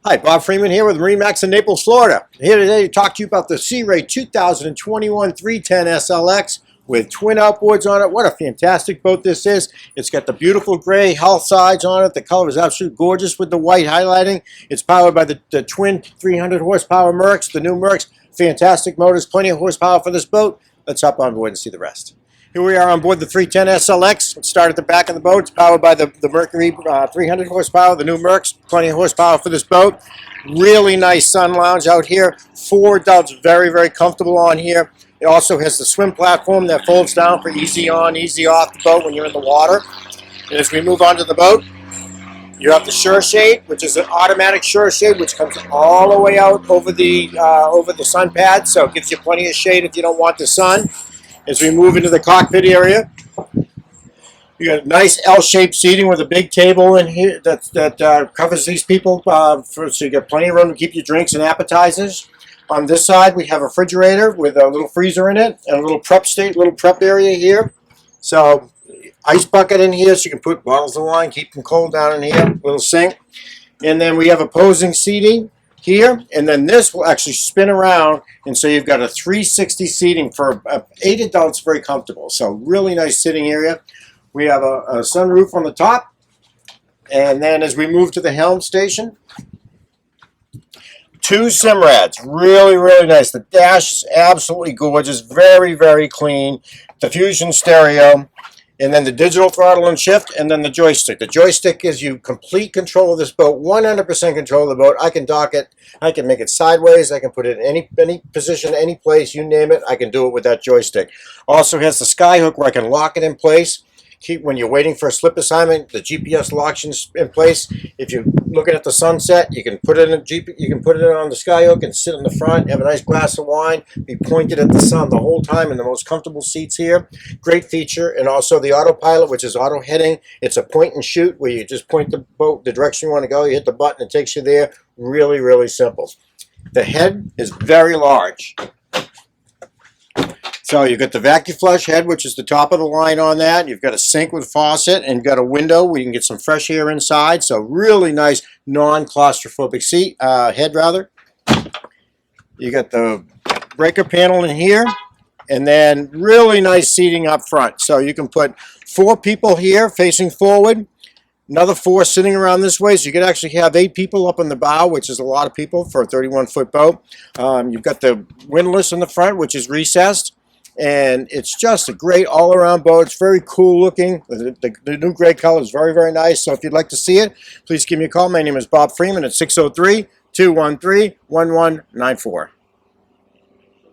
Hi, Bob Freeman here with MarineMax in Naples, Florida. I'm here today to talk to you about the Sea Ray 2021 310 SLX with twin outboards on it. What a fantastic boat this is. It's got the beautiful gray hull sides on it. The color is absolutely gorgeous with the white highlighting. It's powered by the twin 300 horsepower Mercs, the new Mercs. Fantastic motors, plenty of horsepower for this boat. Let's hop on board and see the rest. Here we are on board the 310 SLX. Let's start at the back of the boat. It's powered by the Mercury 300 horsepower, the new Mercs. Plenty of horsepower for this boat. Really nice sun lounge out here. 4 adults, very, very comfortable on here. It also has the swim platform that folds down for easy on, easy off the boat when you're in the water. And as we move onto the boat, you have the shore shade, which is an automatic shore shade, which comes all the way out over the sun pad, so it gives you plenty of shade if you don't want the sun. As we move into the cockpit area, you got nice L-shaped seating with a big table in here that covers these people, so you got plenty of room to keep your drinks and appetizers. On this side, we have a refrigerator with a little freezer in it and a little prep area here. So, ice bucket in here, so you can put bottles of wine, keep them cold down in here. Little sink, and then we have opposing seating here, and then this will actually spin around, and so you've got a 360 seating for 8 adults, very comfortable. So really nice sitting area. We have a sunroof on the top, and then as we move to the helm station, 2 Simrads, really, really nice. The dash is absolutely gorgeous, very, very clean. The Fusion stereo. And then the digital throttle and shift, and then the joystick. The joystick gives you complete control of this boat, 100% control of the boat. I can dock it, I can make it sideways, I can put it in any position, any place, you name it, I can do it with that joystick. Also has the sky hook where I can lock it in place. When you're waiting for a slip assignment, the GPS locks in place. If you're looking at the sunset, you can put it on the sky hook and sit in the front, have a nice glass of wine, be pointed at the sun the whole time in the most comfortable seats here. Great feature. And also the autopilot, which is auto heading. It's a point and shoot where you just point the boat the direction you want to go. You hit the button, it takes you there. Really, really simple. The head is very large. So you've got the vacuum flush head, which is the top of the line on that. You've got a sink with faucet, and you've got a window where you can get some fresh air inside. So really nice non-claustrophobic head rather. You got the breaker panel in here, and then really nice seating up front. So you can put 4 people here facing forward, another 4 sitting around this way, so you could actually have 8 people up on the bow, which is a lot of people for a 31-foot boat. You've got the windlass in the front, which is recessed. And it's just a great all-around boat. It's very cool looking. The new gray color is very, very nice. So if you'd like to see it, please give me a call. My name is Bob Freeman at 603-213-1194.